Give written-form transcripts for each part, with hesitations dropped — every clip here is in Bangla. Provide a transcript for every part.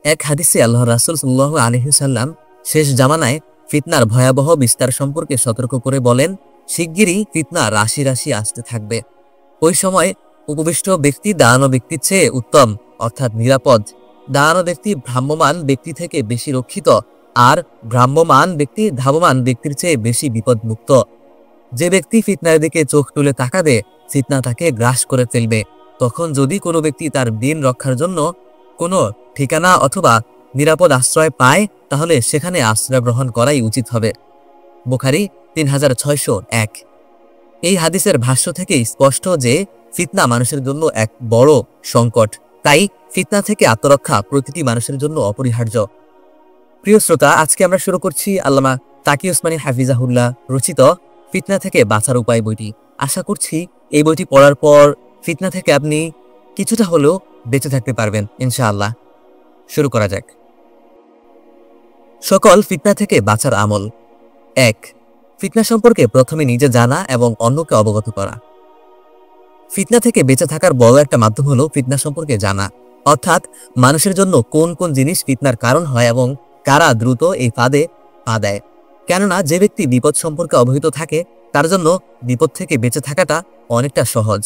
এক হাদিসে আল্লাহ রাসূল সাল্লাল্লাহু আলাইহি ওয়াসাল্লাম শেষ জামানায় ফিতনার ভয়াবহ বিস্তার সম্পর্কে সতর্ক করে বলেন, শিগগিরই ফিতনা রাশি রাশি আসতে থাকবে। ওই সময় উপবিষ্ট ব্যক্তি দাঁড়ানো ব্যক্তির চেয়ে উত্তম অর্থাৎ নিরাপদ, দাঁড়ানো ব্যক্তি ভ্রাম্যমান ব্যক্তি থেকে বেশি রক্ষিত, আর ভ্রাম্যমান ব্যক্তি ধাবমান ব্যক্তির চেয়ে বেশি বিপদমুক্ত। যে ব্যক্তি ফিতনার দিকে চোখ তুলে তাকাবে, ফিতনা তাকে গ্রাস করে ফেলবে। তখন যদি কোনো ব্যক্তি তার দিন রক্ষার জন্য কোনো ঠিকানা অথবা নিরাপদ আশ্রয় পায়, তাহলে সেখানে আশ্রয় গ্রহণ করাই উচিত হবে। বুখারী 3601। এই হাদিসের ভাষ্য থেকে স্পষ্ট যে ফিতনা মানুষের জন্য এক বড় সংকট, তাই ফিতনা থেকে আত্মরক্ষা প্রতিটি মানুষের জন্য অপরিহার্য। প্রিয় শ্রোতা, আজকে আমরা শুরু করছি আল্লামা তাকি উসমানী হাফিজাহুল্লাহ রচিত ফিতনা থেকে বাঁচার উপায় বইটি। আশা করছি এই বইটি পড়ার পর ফিতনা থেকে আপনি কিছুটা হলেও বেঁচে থাকতে পারবেন ইনশাআল্লাহ। শুরু করা যাক। সকল ফিতনা থেকে বাঁচার আমল। ১. ফিতনা সম্পর্কে প্রথমে নিজে জানা এবং অন্যকে অবগত করা। ফিতনা থেকে বেঁচে থাকার বড় একটা মাধ্যম হলো ফিতনা সম্পর্কে জানা, অর্থাৎ মানুষের জন্য কোন কোন জিনিস ফিতনার কারণ হয় এবং কারা দ্রুত এই ফাঁদে পা দেয়। কেননা যে ব্যক্তি বিপদ সম্পর্কে অবহিত থাকে, তার জন্য বিপদ থেকে বেঁচে থাকাটা অনেকটা সহজ।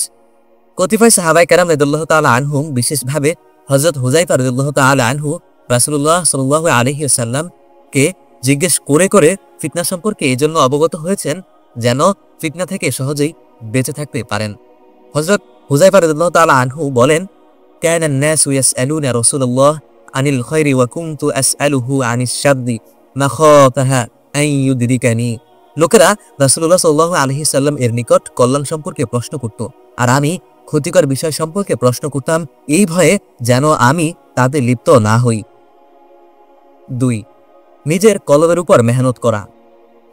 কতিপয় সাহাবায়ে কেরাম রাদিয়াল্লাহু তাআলা আনহুম, বিশেষভাবে হযরত হুযায়ফা রাদিয়াল্লাহু তাআলা আনহু রাসূলুল্লাহ সাল্লাল্লাহু আলাইহি ওয়াসাল্লামকে জিজ্ঞেস করে করে ফিতনা সম্পর্কে এই জন্য অবগত হয়েছেন যেন ফিতনা থেকে সহজেই বেঁচে থাকতে পারেন। হযরত হুযায়ফা রাদিয়াল্লাহু তাআলা আনহু বলেন, কানা আন-নাসু ইয়াসআলুনা রাসূলুল্লাহ আনিল খায়রি ওয়া কুনতু আসআলুহু আনিশ শাররি মাখাফাহা আন ইউদরিকানি। লোকেরা রাসূলুল্লাহ সাল্লাল্লাহু আলাইহি ওয়াসাল্লাম এর নিকট কল্যাণ সম্পর্কে প্রশ্ন করত, আর আমি ক্ষতিকর বিষয় সম্পর্কে প্রশ্ন করতাম এই ভয়ে যেন আমি তাতে লিপ্ত না হই। ২. নিজের কলবের উপর মেহনত করা।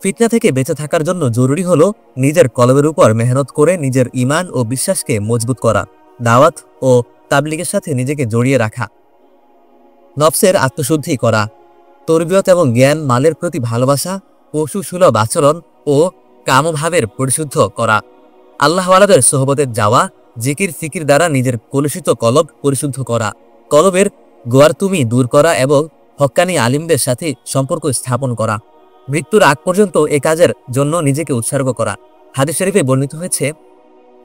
ফিতনা থেকে বেঁচে থাকার জন্য জরুরি হলো নিজের কলবের উপর মেহনত করে নিজের ঈমান ও বিশ্বাসকে মজবুত করা, দাওয়াত ও তাবলীগের সাথে নিজেকে জড়িয়ে রাখা, নফসের আত্মশুদ্ধি করা, তরবিয়ত এবং জ্ঞান মালের প্রতি ভালোবাসা, পশুসুলভ আচরণ ও কামভাবের পরিশুদ্ধ করা, আল্লাহওয়ালাদের সোহবতে যাওয়া, জিকির ফিকির দ্বারা নিজের কলুষিত কলব পরিশুদ্ধ করা, কলবের গোয়ারতুমি দূর করা এবং হক্কানি আলিমদের সাথে সম্পর্ক স্থাপন করা, মৃত্যুর আগ পর্যন্ত এ কাজের জন্য নিজেকে উৎসর্গ করা। হাদিস শরীফে বর্ণিত হয়েছে,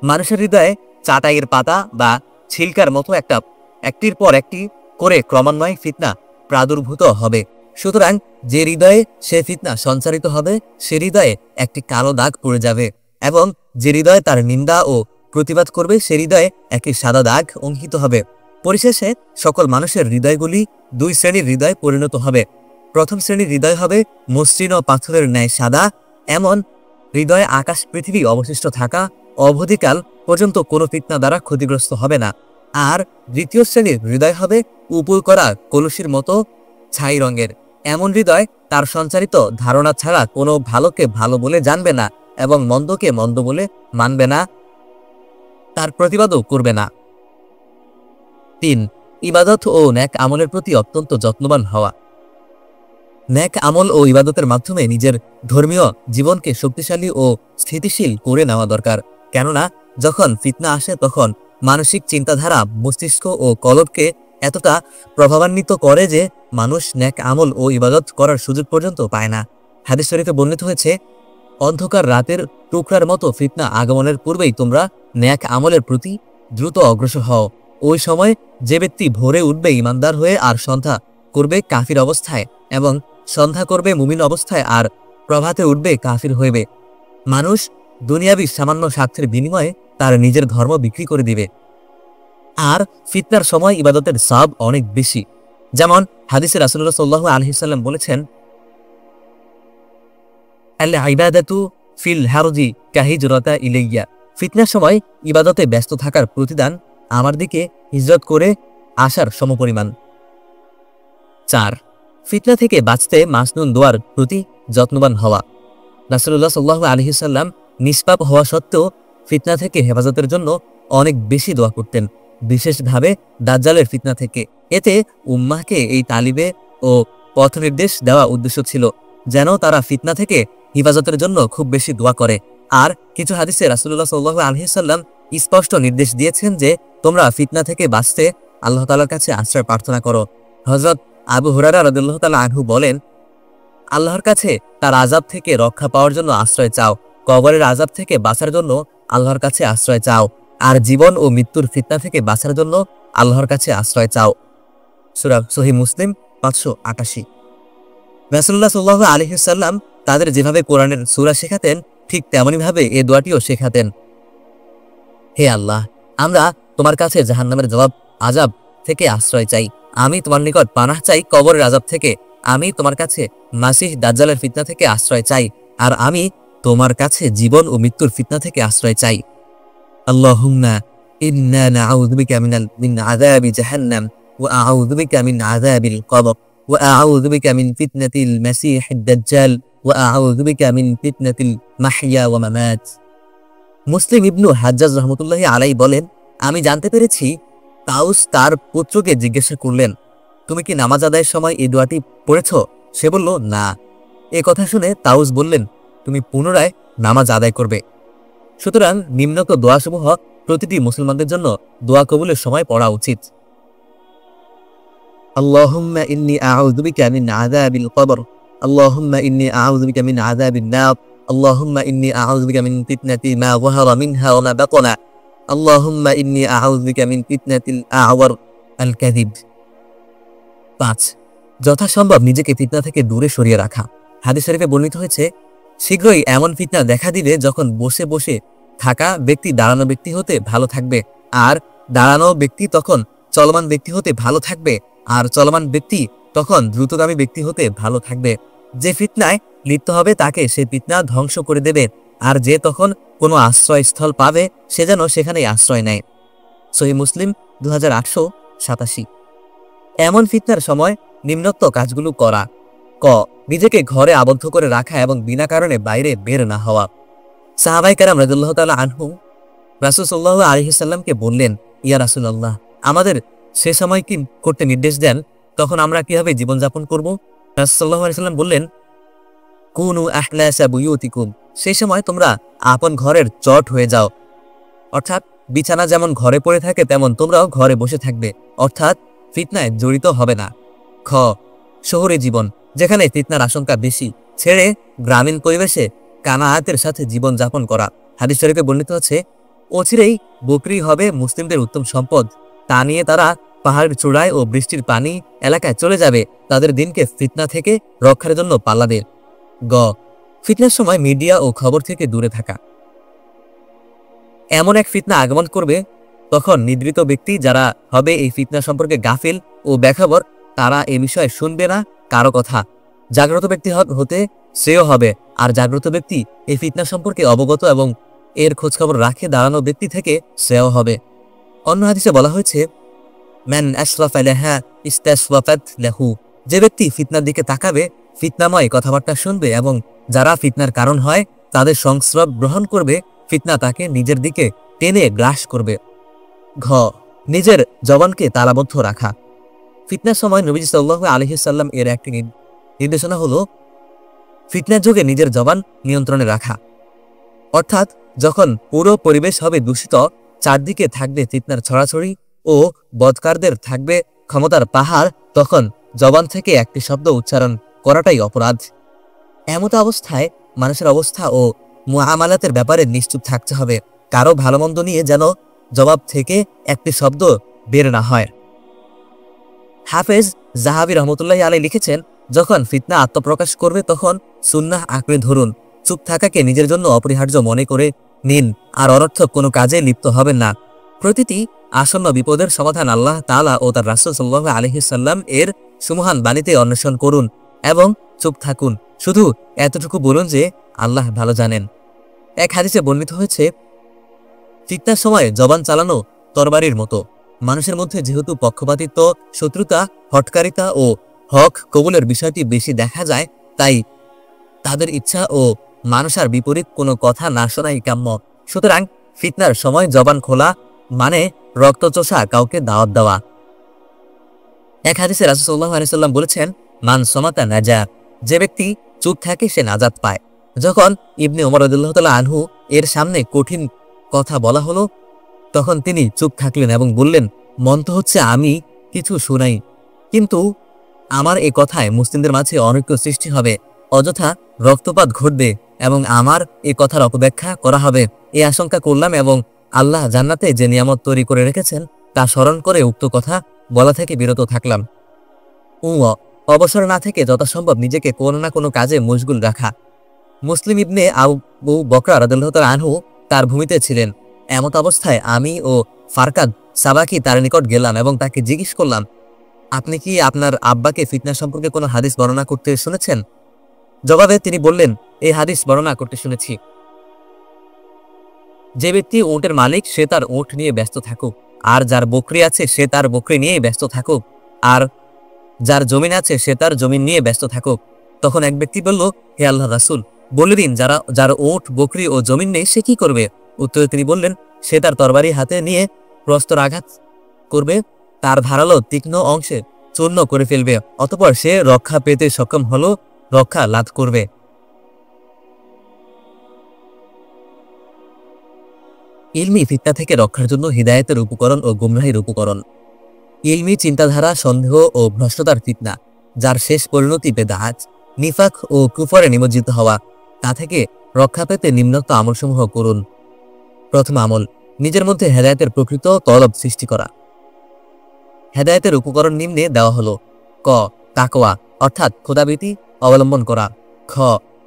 মানুষের হৃদয়ে চাটাইয়ের পাতা বা ছিলকার মতো একটির পর একটি করে ক্রমান্বয়ে ফিতনা প্রাদুর্ভূত হবে। সুতরাং যে হৃদয়ে সে ফিতনা সঞ্চারিত হবে, সে হৃদয়ে একটি কালো দাগ পড়ে যাবে, এবং যে হৃদয়ে তার নিন্দা ও প্রতিবাদ করবে, সে হৃদয়ে একটি সাদা দাগ অঙ্কিত হবে। পরিশেষে সকল মানুষের হৃদয়গুলি দুই শ্রেণীর হৃদয় পরিণত হবে। প্রথম শ্রেণীর হৃদয় হবে মসৃণ ও পাথরের ন্যায় সাদা, এমন হৃদয়ে আকাশ পৃথিবী অবশিষ্ট থাকা অবধিকাল পর্যন্ত কোনো ফিতনা দ্বারা ক্ষতিগ্রস্ত হবে না। আর দ্বিতীয় শ্রেণীর হৃদয় হবে উপুল করা কলসির মতো ছাই রঙের, এমন হৃদয় তার সঞ্চারিত ধারণা ছাড়া কোনো ভালোকে ভালো বলে জানবে না এবং মন্দকে মন্দ বলে মানবে না, তার প্রতিবাদও করবে না। ৩. ইবাদত ও নেক আমলের প্রতি অত্যন্ত যত্নবান হওয়া। নেক আমল ও ইবাদতের মাধ্যমে নিজের ধর্মীয় জীবনকে শক্তিশালী ও স্থিতিশীল করে নেওয়া দরকার। কেননা যখন ফিতনা আসে তখন মানসিক চিন্তাধারা মস্তিষ্ক ও কলবকে এতটা প্রভাবান্বিত করে যে মানুষ নেক আমল ও ইবাদত করার সুযোগ পর্যন্ত পায় না। হাদিস শরীফে বর্ণিত হয়েছে, অন্ধকার রাতের টুকরার মতো ফিতনা আগমনের পূর্বেই তোমরা নেক আমলের প্রতি দ্রুত অগ্রসর হও। ওই সময় যে ব্যক্তি ভোরে উঠবে ইমানদার হয়ে, আর সন্ধ্যা করবে কাফির অবস্থায়, এবং সন্ধ্যা করবে মুমিন অবস্থায়, আর প্রভাতে উঠবে কাফির হইবে। মানুষ দুনিয়াবি সামান্য স্বার্থের বিনিময়ে তার নিজের ধর্ম বিক্রি করে দিবে। আর ফিতনার সময় ইবাদতের সওয়াব অনেক বেশি। যেমন হাদিসে রাসূলুল্লাহ সাল্লাল্লাহু আলাইহি ওয়াসাল্লাম বলেছেন, আল ইবাদাতু ফিল হারজি কাহিজরাতা ইলাইয়া। ফিতনার সময় ইবাদতে ব্যস্ত থাকার প্রতিদান আমার দিকে হিজরত করে আসার সমপরিমাণ। ৪. ফিতনা থেকে বাঁচতে মাসনুন দোয়ার প্রতি যত্নবান হওয়া। রাসূলুল্লাহ সাল্লাল্লাহু আলাইহি ওয়াসাল্লাম নিষ্পাপ হওয়া সত্ত্বেও ফিতনা থেকে হেফাজতের জন্য অনেক বেশি দোয়া করতেন, বিশেষভাবে দাজ্জালের ফিতনা থেকে। এতে উম্মাহকে এই তালিবে ও পথ নির্দেশ দেওয়া উদ্দেশ্য ছিল যেন তারা ফিতনা থেকে হেফাজতের জন্য খুব বেশি দোয়া করে। আর কিছু হাদিসে রাসূলুল্লাহ সাল্লাল্লাহু আলাইহি ওয়াসাল্লাম স্পষ্ট নির্দেশ দিয়েছেন যে তোমরা ফিতনা থেকে বাঁচতে আল্লাহ তাআলার কাছে আশ্রয় প্রার্থনা করো। হযরত আবু হুরায়রা রাদিয়াল্লাহু তাআলা আনহু বলেন, আল্লাহর কাছে তার আযাব থেকে রক্ষা পাওয়ার জন্য আশ্রয় চাও, কবরের আযাব থেকে বাঁচার জন্য আল্লাহর কাছে আশ্রয় চাও, আর জীবন ও মৃত্যুর ফিতনা থেকে বাঁচার জন্য আল্লাহর কাছে আশ্রয় চাও। সূরা সহিহ মুসলিম 588। রাসূলুল্লাহ সাল্লাল্লাহু আলাইহি ওয়াসাল্লাম তাদের যেভাবে কোরআনের সূরা শেখাতেন ঠিক তেমনিভাবে এই দোয়াটিও শেখাতেন। হে আল্লাহ, আমরা তোমার কাছে জাহান্নামের আযাব থেকে আশ্রয় চাই, আমি তোমার নিকট পানাহ চাই কবরের আযাব থেকে, আমি তোমার কাছে মাসিহ দাজ্জালের ফিতনা থেকে আশ্রয় চাই, আর আমি তোমার কাছে জীবন ও মৃত্যুর ফিতনা থেকে আশ্রয় চাই। আল্লাহুম্মা ইন্না নাউযু বিকা মিন আযাবি জাহান্নাম ওয়া আউযু বিকা মিন আযাবিল কবর ওয়া আউযু বিকা মিন ফিতনাতিল মাসিহিদ দাজ্জাল ওয়া আউযু বিকা মিন ফিতনাতিল মাহইয়া ওয়া মামাত। মুসলিম ইবনু হাজ্জাজ রাহমাতুল্লাহি আলাইহি বলেন, আমি জানতে পেরেছি তাউস তার পুত্রকে জিজ্ঞাসা করলেন, তুমি কি নামাজ আদায়ের সময় এই দোয়াটি পড়েছ? সে বলল, না। এ কথা শুনে তাউস বললেন, তুমি পুনরায় নামাজ আদায় করবে। সুতরাং নিম্নোক্ত দোয়াসমূহ প্রতিটি মুসলমানদের জন্য দোয়া কবুলের সময় পড়া উচিত। আল্লাহুম্মা ইন্নী আউযু বিকা মিন আযাবিল কবর, আল্লাহুম্মা ইন্নী আউযু বিকা মিন আযাবিন নার, আল্লাহুম্মা ইন্নী আউযু বিকা মিন ফিতনাতি মা যাহারা মিনহা ওয়া মা বাতানা, আল্লাহুম্মা ইন্নী আউযু বিকা মিন ফিতনাতিল আ'ওয়ার আল কাযিব। 5. যথাসম্ভব নিজেকে ফিতনা থেকে দূরে সরিয়ে রাখা। হাদিস শরীফে বর্ণিত হয়েছে, শীঘ্রই এমন ফিতনা দেখা দিবে যখন বসে বসে থাকা ব্যক্তি দাঁড়ানো ব্যক্তি হতে ভালো থাকবে, আর দাঁড়ানো ব্যক্তি তখন চলমান ব্যক্তি হতে ভালো থাকবে, আর চলমান ব্যক্তি তখন দ্রুতগামী ব্যক্তি হতে ভালো থাকবে। যে ফিতনায় লিপ্ত হবে তাকে সে ফিতনা ধ্বংস করে দেবে, আর যে তখন কোনো আশ্রয়স্থল পাবে সে যেন সেখানেই আশ্রয় নেয়। সহিহ মুসলিম 2887। এমন ফিতনার সময় নিম্নোক্ত কাজগুলো করা। ক. নিজেকে ঘরে আবদ্ধ করে রাখা এবং বিনা কারণে বাইরে বের না হওয়া। সাহাবায়ে কেরাম রাদিয়াল্লাহু তাআলা আনহুম রাসূল সাল্লাল্লাহু আলাইহি ওয়াসাল্লামকে বললেন, ইয়া রাসূলুল্লাহ, আমাদের সে সময় কি করতে নির্দেশ দেন, তখন আমরা কিভাবে জীবনযাপন করব? রাসূল সাল্লাল্লাহু আলাইহি ওয়াসাল্লাম বললেন, কুনু আহলাসা বুয়ুতিকুম, সেই সময় তোমরা আপন ঘরের চট হয়ে যাও, অর্থাৎ বিছানা যেমন ঘরে পড়ে থাকে তেমন তোমরাও ঘরে বসে থাকবে, অর্থাৎ ফিতনায় জড়িত হবে না। খ. শহরে জীবন, যেখানে ফিতনার আশঙ্কা বেশি, ছেড়ে গ্রামীণ পরিবেশে কানাআতের সাথে জীবন যাপন করা। হাদিস শরীফে বর্ণিত আছে, অচিরেই বকরি হবে মুসলিমদের উত্তম সম্পদ, তা নিয়ে তারা পাহাড়ের চূড়ায় ও বৃষ্টির পানি এলাকায় চলে যাবে, তাদের দিনকে ফিতনা থেকে রক্ষার জন্য পাল্লা দেয়। গ. ফিতনার সময় মিডিয়া ও খবর থেকে দূরে থাকা। এমন এক ফিতনা আগমন করবে, তখন নিদ্রিত ব্যক্তি যারা হবে এই ফিতনা সম্পর্কে গাফিল ও বেখবর, তারা এ বিষয়ে শুনবে না কারো কথা। জাগ্রত ব্যক্তি হতে শ্রেয় হবে, আর জাগ্রত ব্যক্তি এই ফিতনা সম্পর্কে অবগত এবং এর খোঁজখবর রাখে দাঁড়ানো ব্যক্তি থেকে শ্রেয় হবে। অন্য হাদিসে বলা হয়েছে, মান আশরাফা লাহা ইস্তাশরাফাত লাহু, যে ব্যক্তি ফিতনার দিকে তাকাবে, ফিতনাময় কথাবার্তা শুনবে এবং যারা ফিতনার কারণ হয় তাদের সংস্রব গ্রহণ করবে, ফিতনা তাকে নিজের দিকে টেনে গ্রাস করবে। ঘ. নিজের জবানকে তালাবদ্ধ রাখা। ফিতনার সময় নবীজি সাল্লাল্লাহু আলাইহি ওয়াসাল্লাম এর একটি নির্দেশনা হলো ফিতনার যুগে নিজের জবান নিয়ন্ত্রণে রাখা, অর্থাৎ যখন পুরো পরিবেশ হবে দূষিত, চারদিকে থাকবে ফিতনার ছড়াছড়ি ও বদকারদের থাকবে ক্ষমতার পাহাড়, তখন জবান থেকে একটি শব্দ উচ্চারণ করাটাই অপরাধ। এমত অবস্থায় মানুষের অবস্থা ও মুআমালাতের ব্যাপারে নিশ্চুপ থাকতে হবে, কারো ভালো মন্দ নিয়ে যেন জবাব থেকে একটি শব্দ বের না হয়। হাফেজ জাহাবি রহমতুল্লাহি আলাইহি লিখেছেন, যখন ফিতনা আত্মপ্রকাশ করবে তখন সুন্নাহ আঁকড়ে ধরুন, চুপ থাকাকে নিজের জন্য অপরিহার্য মনে করে নিন, আর অনর্থক কোনো কাজে লিপ্ত হবেন না। প্রতিটি আসন্ন বিপদের সমাধান আল্লাহ তাআলা ও তার রাসূল সাল্লাল্লাহু আলাইহি সাল্লাম এর সুমহান বাণীতে অন্বেষণ করুন এবং চুপ থাকুন, শুধু এতটুকু বলুন যে আল্লাহ ভালো জানেন। এক হাদিসে বর্ণিত হয়েছে, ফিতনার সময় জবান চালানো তরবারির মতো। মানুষের মধ্যে যেহেতু পক্ষপাতিত্ব, শত্রুতা, হটকারিতা ও হক কবুলের বিষয়টি বেশি দেখা যায়, তাই তাদের ইচ্ছা ও মানুষের বিপরীত কোনো কথা না শোনাই কাম্য। সুতরাং ফিতনার সময় জবান খোলা মানে রক্তচোষা কাউকে দাওয়াত দেওয়া। এক হাদিসে রাসূল সাল্লাল্লাহু আলাইহি ওয়াসাল্লাম বলেছেন, মান সামাতা নাজা, যে ব্যক্তি চুপ থাকে সে নাজাত পায়। যখন ইবনে ওমর রাদিয়াল্লাহু তাআলা আনহু এর সামনে কঠিন কথা বলা হলো, তখন তিনি চুপ থাকলেন এবং বললেন, মন তো হচ্ছে আমি কিছু শুনাই, কিন্তু আমার এই কথায় মুসলিমদের মাঝে অনৈক্য সৃষ্টি হবে, অযথা রক্তপাত ঘটবে এবং আমার এই কথার অপব্যাখ্যা করা হবে, এই আশঙ্কা করলাম এবং আল্লাহ জান্নাতে যে নিয়ামত তৈরি করে রেখেছেন তা স্মরণ করে উক্ত কথা বলা থেকে বিরত থাকলাম। অবসর না থেকে যথাসম্ভব নিজেকে কোনো না কোনো কাজে মশগুল রাখা। মুসলিম ইবনে আবু বকর রাদিয়াল্লাহু তাআলা আনহু তার ভূমিতে ছিলেন। এমত অবস্থায় আমি ও ফারকাদ সাবাকি তার নিকট গেলাম এবং তাকে জিজ্ঞেস করলাম, আপনি কি আপনার আব্বাকে ফিতনা সম্পর্কে কোনো হাদিস বর্ণনা করতে শুনেছেন? জবাবে তিনি বললেন, এই হাদিস বর্ণনা করতে শুনেছি, যে ব্যক্তি উটের মালিক সে তার উট নিয়ে ব্যস্ত থাকুক, আর যার বকরি আছে সে তার বকরি নিয়ে ব্যস্ত থাকুক, আর যার জমিন আছে সে তার জমিন নিয়ে ব্যস্ত থাকুক। তখন এক ব্যক্তি বলল, হে আল্লাহ রাসূল, বলে দিন যার উট বকরি ও জমিন নেই সে কি করবে? উত্তরে তিনি বললেন, সে তার তরবারি হাতে নিয়ে প্রস্তর আঘাত করবে, তার ধারালো তীক্ষ্ণ অংশে চূর্ণ করে ফেলবে, অতঃপর সে রক্ষা পেতে সক্ষম হলো, রক্ষা লাভ করবে। ইলমি ফিতনা থেকে রক্ষার জন্য হিদায়াতের উপকরণ ও গুমরাহির উপকরণ। ইলমি চিন্তাধারা সন্দেহ ও ভ্রষ্টতার ফিতনা, যার শেষ পরিণতি বেদাত, নিফাক ও কুফরে নিমজ্জিত হওয়া, তা থেকে রক্ষা পেতে নিম্নোক্ত আমলসমূহ করুন। প্রথম আমল, নিজের মধ্যে হেদায়েতের প্রকৃত তলব সৃষ্টি করা। হেদায়েতের উপকরণ নিম্নে দেওয়া হলো: ক. তাকওয়া অর্থাৎ খোদাভীতি অবলম্বন করা। খ.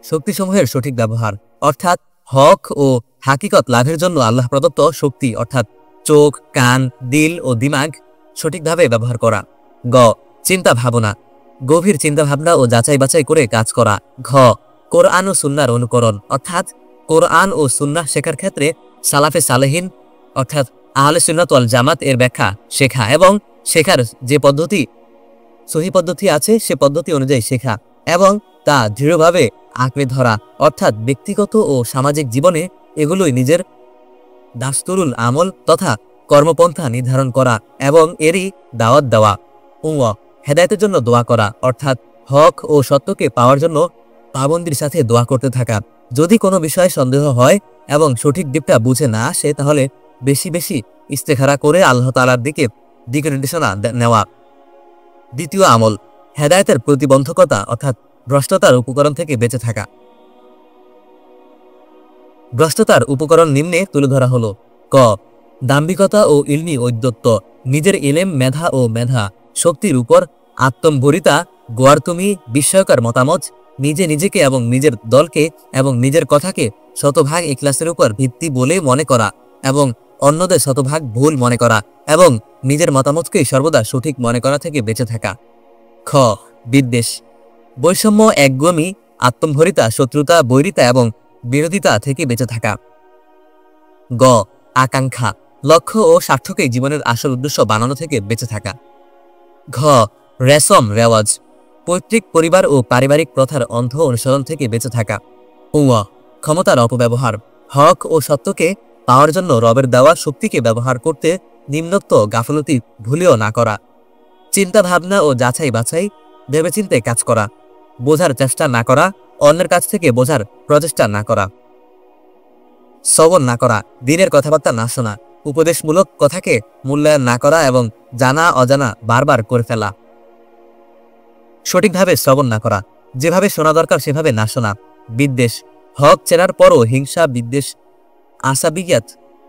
শক্তিসমূহের সঠিক ব্যবহার অর্থাৎ হক ও হাকিকত লাভের জন্য আল্লাহ প্রদত্ত শক্তি অর্থাৎ চোখ, কান, দিল ও দিমাগ সঠিকভাবে ব্যবহার করা। গ. চিন্তা ভাবনা, গভীর চিন্তা ভাবনা ও যাচাই বাছাই করে কাজ করা। ঘ. কোরআন ও সুন্নাহর অনুকরণ অর্থাৎ কোরআন ও সুন্নাহ শেখার ক্ষেত্রে সালাফে সালেহিন অর্থাৎ আহলে সুন্নাত ওয়াল জামাত এর ব্যাখ্যা শেখা এবং শেখার যে পদ্ধতি সহি পদ্ধতি আছে সে পদ্ধতি অনুযায়ী শেখা এবং তা দৃঢ়ভাবে আঁকড়ে ধরা অর্থাৎ ব্যক্তিগত ও সামাজিক জীবনে এগুলোই নিজের দাস্তুরুল আমল তথা কর্মপন্থা নির্ধারণ করা এবং এরই দাওয়াত দেওয়া। হেদায়েতের জন্য দোয়া করা অর্থাৎ হক ও সত্যকে পাওয়ার জন্য পাবন্দির সাথে দোয়া করতে থাকা। যদি কোনো বিষয়ে সন্দেহ হয় এবং সঠিক দিকটা বুঝে না আসে তাহলে বেশি বেশি ইস্তেখারা করে আল্লাহ তাআলার দিক নির্দেশনা নেওয়া। দ্বিতীয় আমল, হেদায়েতের প্রতিবন্ধকতা অর্থাৎ ভ্রষ্টতার উপকরণ থেকে বেঁচে থাকা। ভ্রষ্টতার উপকরণ নিম্নে তুলে ধরা হলো: ক. দাম্ভিকতা ও ইলমি ঔদ্ধত্য, নিজের ইলেম মেধা ও মেধা শক্তির উপর আত্মম্বরিতা, গোয়ার্তুমি বিস্ময়কর মতামত, নিজে নিজেকে এবং নিজের দলকে এবং নিজের কথাকে শতভাগ ইখলাসের উপর ভিত্তি বলে মনে করা এবং অন্যদের শতভাগ ভুল মনে করা এবং নিজের মতামতকেই সর্বদা সঠিক মনে করা থেকে বেঁচে থাকা। খ. বিদ্বেষ, বৈষম্য, একগুমি, আত্মম্ভরিতা, শত্রুতা, বৈরিতা এবং বিরোধিতা থেকে বেঁচে থাকা। গ. আকাঙ্ক্ষা, লক্ষ্য ও স্বার্থকে জীবনের আসল উদ্দেশ্য বানানো থেকে বেঁচে থাকা। ঘ. রেশম রেওয়াজ, পৈতৃক পরিবার ও পারিবারিক প্রথার অন্ধ অনুসরণ থেকে বেঁচে থাকা। উ. ক্ষমতার অপব্যবহার, হক ও সত্যকে পাওয়ার জন্য রবের দেওয়া শক্তিকে ব্যবহার করতে নিম্নোক্ত গাফলতি ভুলেও না করা। চিন্তা ভাবনা ও যাচাই বাছাই ভেবেচিন্তে কাজ করা, বোঝার চেষ্টা না করা, অন্যের কাছ থেকে বোঝার প্রচেষ্টা না করা। শ্রবণ না করা, দিনের কথাবার্তা না শোনা, উপদেশমূলক কথাকে মূল্যায়ন না করা এবং জানা অজানা বারবার করে ফেলা। সঠিকভাবে শ্রবণ না করা, যেভাবে শোনা দরকার সেভাবে না শোনা। বিদ্বেষ, হক চেনার পরও হিংসা, বিদ্বেষ, আসাবিয়াত,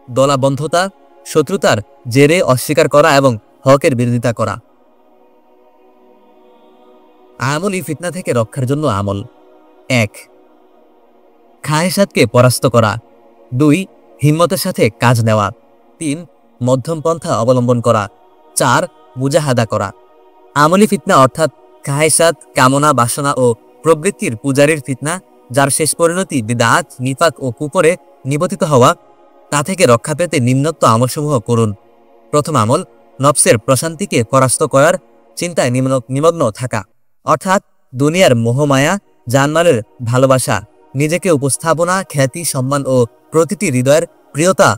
দলাবন্ধতা, শত্রুতার জেরে অস্বীকার করা এবং হকের বিরোধিতা করা। আমলই ফিতনা থেকে রক্ষার জন্য আমল: ১. খাহেসাতকে পরাস্ত করা। ২. হিম্মতের সাথে কাজ নেওয়া। ৩. মধ্যম পন্থা অবলম্বন করা। ৪. মুজাহাদা করা। আমলি ফিতনা অর্থাৎ খাহেসাত, কামনা, বাসনা ও প্রবৃত্তির পূজারীর ফিতনা, যার শেষ পরিণতি বিদআত, নিফাক ও কুফরে নিবতিত হওয়া, তা থেকে রক্ষা পেতে নিম্নোক্ত আমলসমূহ করুন। প্রথম আমল, নফসের প্রশান্তিকে পরাস্ত করার চিন্তায় নিমগ্ন থাকা অর্থাৎ দুনিয়ার মোহমায়া, জানমালের ভালোবাসা, নিজেকে উপস্থাপনা, খ্যাতি, সম্মান ও প্রতিটি হৃদয়ের প্রিয়তা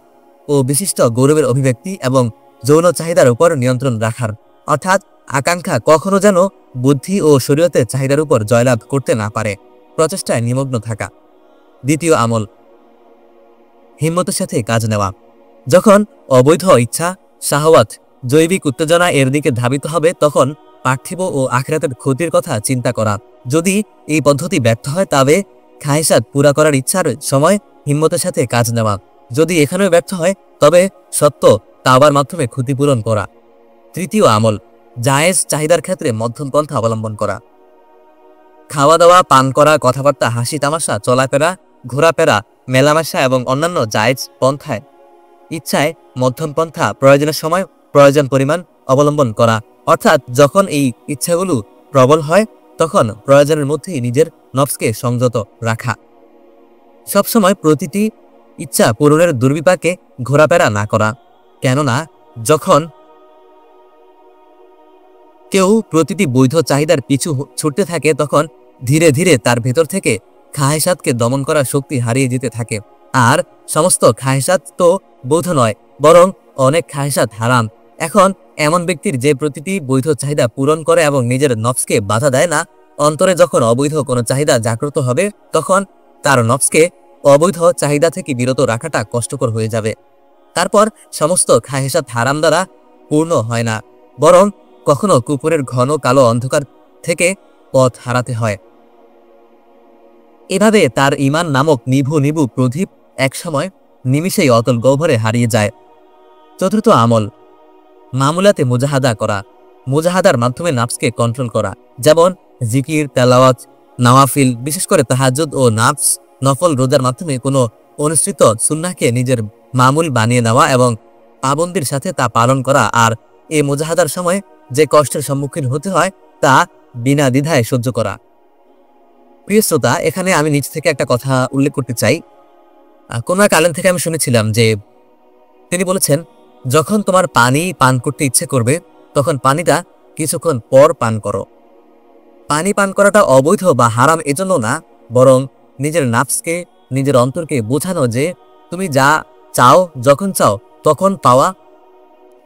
ও বিশিষ্ট গৌরবের অভিব্যক্তি এবং যৌন চাহিদার উপর নিয়ন্ত্রণ রাখার অর্থাৎ আকাঙ্ক্ষা কখনো যেন বুদ্ধি ও শরীয়তের চাহিদার উপর জয়লাভ করতে না পারে, প্রচেষ্টায় নিমগ্ন থাকা। দ্বিতীয় আমল, হিম্মতের সাথে কাজ নেওয়া। যখন অবৈধ ইচ্ছা, শাহওয়াত, জৈবিক উত্তেজনা এর দিকে ধাবিত হবে তখন পার্থিব ও আখিরাতের ক্ষতির কথা চিন্তা করা। যদি এই পদ্ধতি ব্যর্থ হয় তবে খায়েশাত পুরা করার ইচ্ছার সময় হিম্মতের সাথে কাজ নেওয়া। যদি এখানেও ব্যর্থ হয় তবে সত্য তাওবার মাধ্যমে ক্ষতিপূরণ করা। তৃতীয় আমল, জায়েজ চাহিদার ক্ষেত্রে মধ্যম পন্থা অবলম্বন করা। খাওয়া দাওয়া, পান করা, কথাবার্তা, হাসি তামাশা, চলাফেরা, ঘোরাফেরা, মেলামেশা এবং অন্যান্য জায়েজ পন্থায় ইচ্ছায় মধ্যম পন্থা, প্রয়োজনের সময় প্রয়োজন পরিমাণ অবলম্বন করা। অর্থাৎ যখন এই ইচ্ছাগুলো প্রবল হয় তখন প্রয়োজনের মধ্যেই নিজের নফসকে সংযত রাখা। সবসময় প্রতিটি ইচ্ছা পূরণের দুর্বিপাকে ঘোরাফেরা না করা। কেননা যখন কেউ প্রতিটি বৈধ চাহিদার পিছু ছুটতে থাকে তখন ধীরে ধীরে তার ভেতর থেকে খাহেসাতকে দমন করার শক্তি হারিয়ে যেতে থাকে। আর সমস্ত খাহেসাত তো বৈধ নয়, বরং অনেক খাহেসাত হারাম। এখন এমন ব্যক্তির যে প্রতিটি বৈধ চাহিদা পূরণ করে এবং নিজের নফসকে বাধা দেয় না, অন্তরে যখন অবৈধ কোনো চাহিদা জাগ্রত হবে তখন তার নফসকে অবৈধ চাহিদা থেকে বিরত রাখাটা কষ্টকর হয়ে যাবে। তারপর সমস্ত খাহেসাত হারাম দ্বারা পূর্ণ হয় না, বরং কখনো কুপুরের ঘন কালো অন্ধকার থেকে পথ হারাতে হয়। এভাবে তার ঈমান নামক নিভু নিভু প্রদীপ একসময় নিমিষেই অতল গহ্বরে হারিয়ে যায়। চতুর্থ আমল, মামুলাতে মুজাহাদা করা। মুজাহাদার মাধ্যমে নাফসকে কন্ট্রোল করা, যেমন জিকির, তেলাওয়াত, নওয়াফিল, বিশেষ করে তাহাজ্জুদ ও নাফস নফল রোজার মাধ্যমে কোনো অনুসৃত সুন্নাহকে নিজের মামুল বানিয়ে নেওয়া এবং পাবন্দির সাথে তা পালন করা। আর এই মুজাহাদার সময় যে কষ্টের সম্মুখীন হতে হয় তা বিনা দ্বিধায় সহ্য করা। প্রিয় শ্রোতা, এখানে আমি নিজ থেকে একটা কথা উল্লেখ করতে চাই। কোন এক আলেম থেকে আমি শুনেছিলাম যে তিনি বলেছেন, যখন তোমার পানি পান করতে ইচ্ছে করবে তখন পানিটা কিছুক্ষণ পর পান করো। পানি পান করাটা অবৈধ বা হারাম এজন্য না, বরং নিজের নাফসকে, নিজের অন্তরকে বোঝানো যে তুমি যা চাও যখন চাও তখন পাওয়া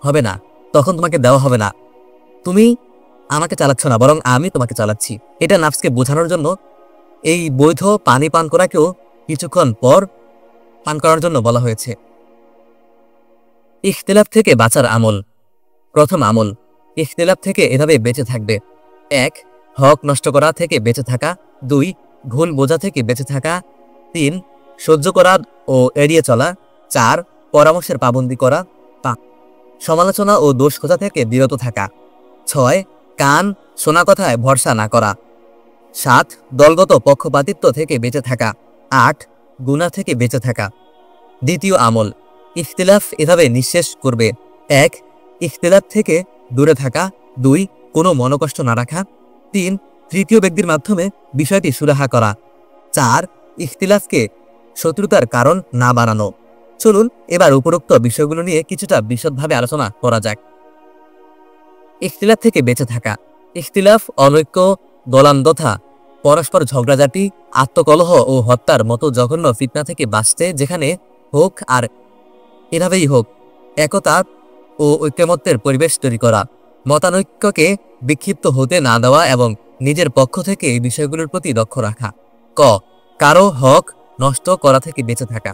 হবে না, তখন তোমাকে দেওয়া হবে না। তুমি আমাকে চালাচ্ছ না, বরং আমি তোমাকে চালাচ্ছি। এটা নাফসকে বোঝানোর জন্য এই বৈধ পানি পান করাকেও কিছুক্ষণ পর পান করার জন্য বলা হয়েছে। ইখতিলাফ থেকে বাঁচার আমল। প্রথম আমল, ইখতিলাফ থেকে এভাবে বেঁচে থাকবে। 1. হক নষ্ট করা থেকে বেঁচে থাকা। 2. ভুল বোঝা থেকে বেঁচে থাকা। 3. সহ্য করা ও এড়িয়ে চলা। 4. পরামর্শের পাবন্দি করা। 5. সমালোচনা ও দোষ খোঁজা থেকে বিরত থাকা। 6. কান শোনা কথায় ভরসা না করা। 7. দলগত পক্ষপাতিত্ব থেকে বেঁচে থাকা। 8. গুনাহ থেকে বেঁচে থাকা। দ্বিতীয় আমল, ইখতিলাফ এভাবে নিঃশেষ করবে। 1. ইখতিলাফ থেকে দূরে থাকা। 2. কোনো মনোকষ্ট না রাখা। 3. তৃতীয় ব্যক্তির মাধ্যমে বিষয়টি সুরাহা করা। 4. ইখতিলাফকে শত্রুতার কারণ না বানানো। চলুন এবার উপরোক্ত বিষয়গুলো নিয়ে কিছুটা বিশদভাবে আলোচনা করা যাক। ইখতিলাফ থেকে বেঁচে থাকা। ইখতিলাফ, অনৈক্য, দলান্দথা, পরস্পর ঝগড়াঝাটি, আত্মকলহ ও হত্যার মতো জঘন্য ফিতনা থেকে বাঁচতে যেখানে হোক আর এভাবেই হোক একতা ও ঐক্যমত্যের পরিবেশ তৈরি করা, মতানৈক্যকে বিক্ষিপ্ত হতে না দেওয়া এবং নিজের পক্ষ থেকে এই বিষয়গুলোর প্রতি লক্ষ্য রাখা। ক. কারো হক নষ্ট করা থেকে বেঁচে থাকা।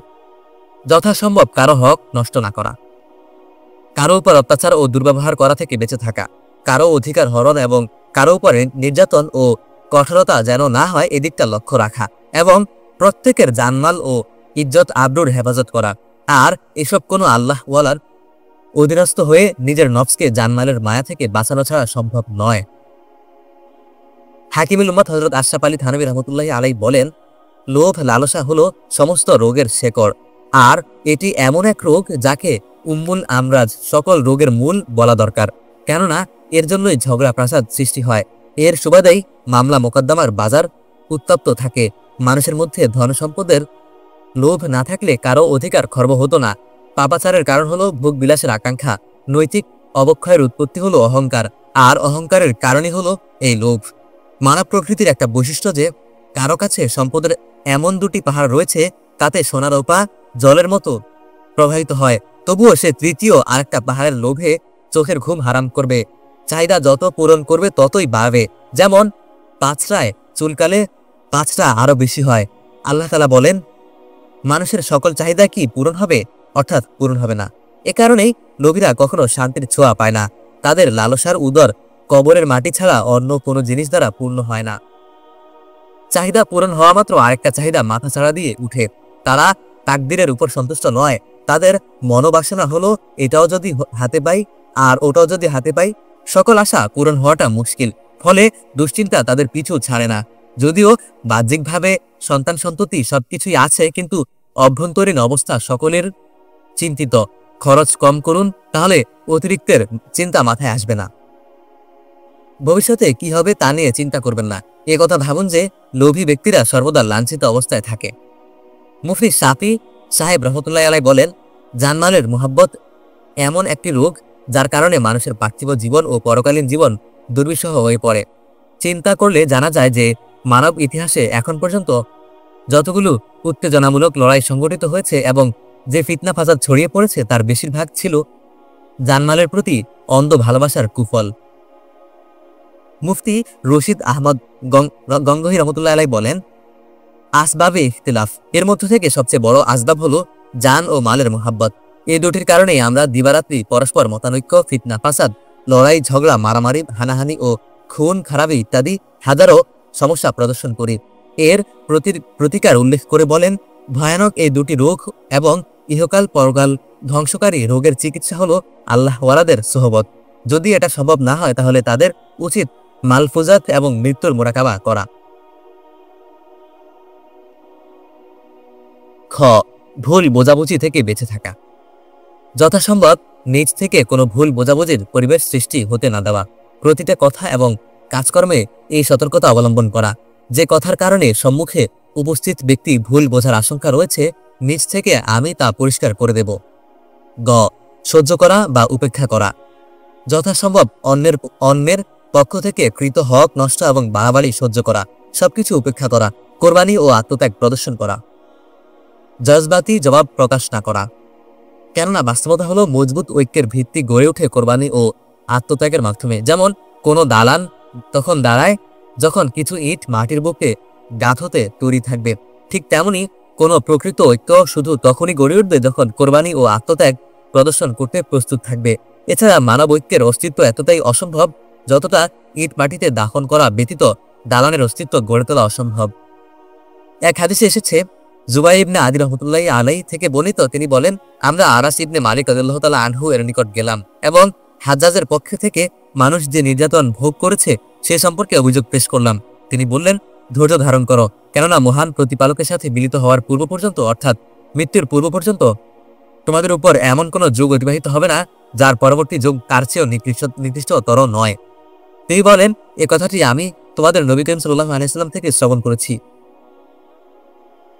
যথাসম্ভব কারো হক নষ্ট না করা। কারো উপর অত্যাচার ও দুর্ব্যবহার করা থেকে বেঁচে থাকা। কারো অধিকার হরণ এবং কারো উপরে নির্যাতন ও কঠোরতা যেন না হয় এদিকটা লক্ষ্য রাখা এবং প্রত্যেকের জানমাল ও ইজ্জত আবরুর হেফাজত করা। আর এসব কোনো আল্লাহ ওয়ালার অধীনস্থ হয়ে নিজের নফসকে জানমালের মায়া থেকে বাঁচানো ছাড়া সম্ভব নয়। হাকিমুল উম্মাত হযরত আশরাফ আলী থানভী রহমতুল্লাহি আলাইহি বলেন, লোভ লালসা হলো সমস্ত রোগের শেকড়, আর এটি এমন এক রোগ যাকে উম্মুল আমরাজ, সকল রোগের মূল বলা দরকার। কেননা এর জন্যই ঝগড়া প্রাসাদ সৃষ্টি হয়। এর সুবাদেই মামলা মোকদ্দমার বাজার উত্তপ্ত থাকে। মানুষের মধ্যে ধন সম্পদের লোভ না থাকলে কারো অধিকার খর্ব হতো না। পাপাচারের কারণ হলো ভোগ বিলাসের আকাঙ্ক্ষা। নৈতিক অবক্ষয়ের উৎপত্তি হলো অহংকার, আর অহংকারের কারণই হলো এই লোভ। মানব প্রকৃতির একটা বৈশিষ্ট্য যে কারো কাছে সম্পদের এমন দুটি পাহাড় রয়েছে তাতে সোনার রূপা জলের মতো প্রবাহিত হয়, তবুও সে তৃতীয় আরেকটা পাহাড়ের লোভে চোখের ঘুম হারাম করবে। চাহিদা যত পূরণ করবে ততই বাড়বে। যেমন পাঁচটায় চুলকালে পাঁচটা আরো বেশি হয়। আল্লাহ তাআলা বলেন, মানুষের সকল চাহিদা কি পূরণ হবে? অর্থাৎ পূরণ হবে না। এ কারণেই লোভীরা কখনো শান্তির ছোঁয়া পায় না। তাদের লালসার উদর কবরের মাটি ছাড়া অন্য কোনো জিনিস দ্বারা পূর্ণ হয় না। চাহিদা পূরণ হওয়া মাত্র আরেকটা চাহিদা মাথাচাড়া দিয়ে উঠে। তারা তাকদীরের উপর সন্তুষ্ট নয়। তাদের মনোবাসনা হলো এটাও যদি হাতে পাই আর ওটাও যদি হাতে পাই। সকল আশা পূরণ হওয়াটা মুশকিল, ফলে দুশ্চিন্তা তাদের পিছু ছাড়ে না। যদিও বাহ্যিকভাবে সন্তান সন্ততি সবকিছুই আছে, কিন্তু অভ্যন্তরীণ অবস্থা সকলের চিন্তিত। খরচ কম করুন, তাহলে অতিরিক্তের চিন্তা মাথায় আসবে না। ভবিষ্যতে কি হবে তা নিয়ে চিন্তা করবেন না। এ কথা ভাবুন যে লোভী ব্যক্তিরা সর্বদা লাঞ্ছিত অবস্থায় থাকে। মুফতি শাফি সাহেব রহমতুল্লাহ আলাই বলেন, জানমালের মোহাব্বত এমন একটি রোগ যার কারণে মানুষের পার্থিব জীবন ও পরকালীন জীবন দুর্বিষহ হয়ে পড়ে। চিন্তা করলে জানা যায় যে মানব ইতিহাসে এখন পর্যন্ত যতগুলো উত্তেজনামূলক লড়াই সংঘটিত হয়েছে এবং যে ফিতনা ফাসাদ ছড়িয়ে পড়েছে তার বেশিরভাগ ছিল জানমালের প্রতি অন্ধ ভালোবাসার কুফল। মুফতি রশিদ আহমদ গঙ্গোহী রহমতুল্লাহ আলাই বলেন, আসবাবে ইখতিলাফ, এর মধ্য থেকে সবচেয়ে বড় আসবাব হলো জান ও মালের মোহাব্বত। এই দুটির কারণেই আমরা দিবারাত্রি পরস্পর মতানৈক্য, ফিতনা ফাসাদ, লড়াই ঝগড়া, মারামারি, হানাহানি ও খুন খারাপি ইত্যাদি হাজারো সমস্যা প্রদর্শন করি। এর প্রতিকার উল্লেখ করে বলেন, ভয়ানক এই দুটি রোগ এবং ইহকাল পরকাল ধ্বংসকারী রোগের চিকিৎসা হলো আল্লাহ ওয়ালাদের সোহবত। যদি এটা সম্ভব না হয় তাহলে তাদের উচিত মালফুজাত এবং মৃত্যুর মোরাকাবা করা। খ, ভুল বোঝাবুঝি থেকে বেঁচে থাকা। যথাসম্ভব নিজ থেকে কোনো ভুল বোঝাবুঝির পরিবেশ সৃষ্টি হতে না দেওয়া। প্রতিটা কথা এবং কাজকর্মে এই সতর্কতা অবলম্বন করা, যে কথার কারণে সম্মুখে উপস্থিত ব্যক্তি ভুল বোঝার আশঙ্কা রয়েছে, নিজ থেকে আমি তা পরিষ্কার করে দেব। গ, সহ্য করা বা উপেক্ষা করা। যথাসম্ভব অন্যের পক্ষ থেকে কৃত হক নষ্ট এবং বাড়াবাড়ি সহ্য করা, সবকিছু উপেক্ষা করা, কোরবানি ও আত্মত্যাগ প্রদর্শন করা। জজবাতি জবাব প্রকাশ না করা, কেননা বাস্তবতা হলো মজবুত ঐক্যের ভিত্তি গড়ে ওঠে কোরবানি ও আত্মত্যাগের মাধ্যমে। যেমন কোনো দালান তখন দাঁড়ায় যখন কিছু ইট মাটির বুকে গাঁথতে তৈরি থাকবে, ঠিক তেমনি কোনো প্রকৃত ঐক্য শুধু তখনই গড়ে উঠবে যখন কোরবানি ও আত্মত্যাগ প্রদর্শন করতে প্রস্তুত থাকবে। এছাড়া মানব ঐক্যের অস্তিত্ব এতটাই অসম্ভব যতটা ইট মাটিতে দাফন করা ব্যতীত দালানের অস্তিত্ব গড়ে তোলা অসম্ভব। এক হাদিসে এসেছে, জুবাই ইবনে আদি রহমতুল্লাহ আলাই থেকে বর্ণিত, তিনি বলেন, আমরা আনাস ইবনে মালিক রাদিয়াল্লাহু তাআলা আনহু এর নিকট গেলাম এবং হাজ্জাজের পক্ষ থেকে মানুষ যে নির্যাতন ভোগ করেছে সে সম্পর্কে অভিযোগ পেশ করলাম। তিনি বললেন, ধৈর্য ধারণ করো, কেননা মহান প্রতিপালকের সাথে মিলিত হওয়ার পূর্ব পর্যন্ত, অর্থাৎ মৃত্যুর পূর্ব পর্যন্ত তোমাদের উপর এমন কোনো যুগ অতিবাহিত হবে না যার পরবর্তী যুগ তার চেয়েও নিকৃষ্টতর নয়। তিনি বলেন, এ কথাটি আমি তোমাদের নবী করিম সাল্লাল্লাহু আলাইহি ওয়াসাল্লাম থেকে শ্রবণ করেছি।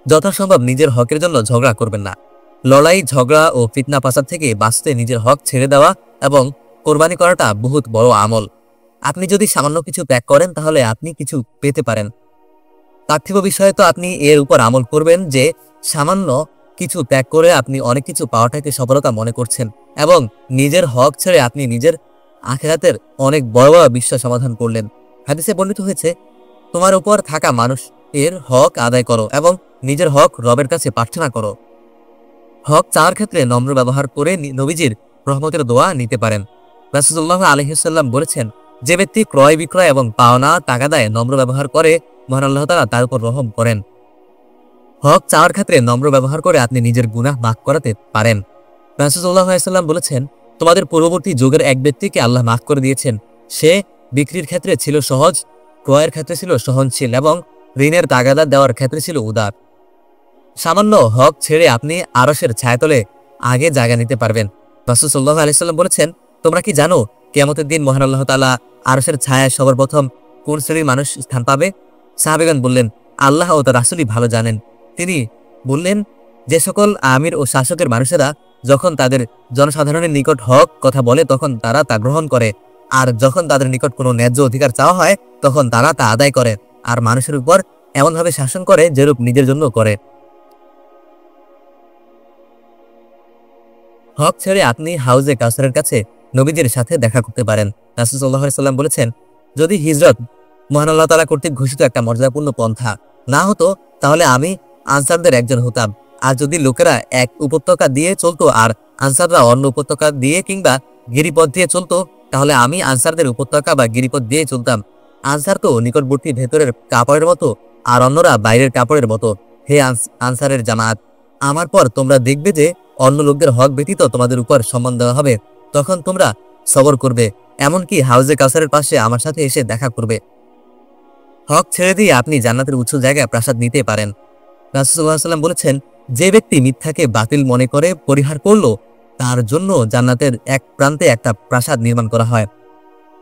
যথাসম্ভব নিজের হকের জন্য ঝগড়া করবেন না। লড়াই ঝগড়া ও ফিতনা ফাসাদ থেকে বাঁচতে নিজের হক ছেড়ে দেওয়া এবং কোরবানি করাটা বহুত বড় আমল। আপনি যদি সামান্য কিছু ত্যাগ করেন তাহলে আপনি কিছু পেতে পারেন। পার্থিব বিষয়ে তো আপনি এর উপর আমল করবেন যে সামান্য কিছু ত্যাগ করে আপনি অনেক কিছু পাওয়াটাকে সফলতা মনে করছেন এবং নিজের হক ছেড়ে আপনি নিজের আখিরাতের অনেক বড় বড় বিষয় সমাধান করলেন। হাদিসে বর্ণিত হয়েছে, তোমার উপর থাকা মানুষ এর হক আদায় করো এবং নিজের হক রবের কাছে প্রার্থনা করো। হক চাওয়ার ক্ষেত্রে নম্র ব্যবহার করে নবীজির রহমতের দোয়া নিতে পারেন। রাসূলুল্লাহ আলাইহি ওয়াসাল্লাম বলেছেন, যে ব্যক্তি ক্রয় বিক্রয় এবং পাওনা তাগাদায় নম্র ব্যবহার করে মহান আল্লাহ তাআলা তার উপর রহম করেন। হক চাওয়ার ক্ষেত্রে নম্র ব্যবহার করে আপনি নিজের গুনাহ মাফ করাতে পারেন। রাসূলুল্লাহ সাল্লাল্লাহু আলাইহি ওয়াসাল্লাম বলেছেন, তোমাদের পূর্ববর্তী যুগের এক ব্যক্তিকে আল্লাহ মাফ করে দিয়েছেন। সে বিক্রির ক্ষেত্রে ছিল সহজ, ক্রয়ের ক্ষেত্রে ছিল সহনশীল এবং ঋণের তাগাদা দেওয়ার ক্ষেত্রে ছিল উদার। সামান্য হক ছেড়ে আপনি আরশের ছায়াতলে আগে জায়গা নিতে পারবেন। রাসূল সাল্লাল্লাহু আলাইহি ওয়াসাল্লাম বলেছেন, তোমরা কি জানো কিয়ামতের দিন মহান আল্লাহ তাআলা আরশের ছায়ায় সর্বপ্রথম কোন শ্রেণীর মানুষ স্থান পাবে? সাহাবীগণ বললেন, আল্লাহ ও তার রাসূলই ভালো জানেন। তিনি বললেন, যে সকল আমির ও শাসকের মানুষেরা যখন তাদের জনসাধারণের নিকট হক কথা বলে তখন তারা তা গ্রহণ করে, আর যখন তাদের নিকট কোনো ন্যায্য অধিকার চাওয়া হয় তখন তারা তা আদায় করে, আর মানুষের উপর এমনভাবে শাসন করে যেরূপ নিজের জন্য করে। হক ছেড়ে আপনি হাউজে কাউসারের কাছে নবীদের সাথে দেখা করতে পারেন। রাসূল সাল্লাল্লাহু আলাইহি ওয়াসাল্লাম বলেছেন, যদি হিজরত মহান আল্লাহ তাআলা কর্তৃক ঘোষিত একটা মর্যাদাপূর্ণ পন্থা না হতো তাহলে আমি আনসারদের একজন হতাম। আর যদি লোকেরা এক উপত্যকা দিয়ে চলতো আর আনসাররা অন্য উপত্যকা দিয়ে কিংবা গিরিপথ দিয়ে চলতো তাহলে আমি আনসারদের উপত্যকা বা গিরিপথ দিয়ে চলতাম। আনসার তো নিকটবর্তী ভেতরের কাপড়ের মতো, আর অন্যরা বাইরের কাপড়ের মতো। হে আনসারের জামাত, আমার পর তোমরা দেখবে যে অন্য লোকদের হক ব্যতীত তোমাদের উপর সম্মান দেওয়া হবে। তখন তোমরা সবর করবে, এমনকি হাউজে কাউসারের পাশে আমার সাথে এসে দেখা করবে। হক ছেড়ে দিয়ে আপনি জান্নাতের উঁচু জায়গায় প্রাসাদ নিতে পারেন। রাসূলুল্লাহ সাল্লাল্লাহু আলাইহি ওয়াসাল্লাম বলেছেন, যে ব্যক্তি মিথ্যাকে বাতিল মনে করে পরিহার করলো, তার জন্য জান্নাতের এক প্রান্তে একটা প্রাসাদ নির্মাণ করা হয়।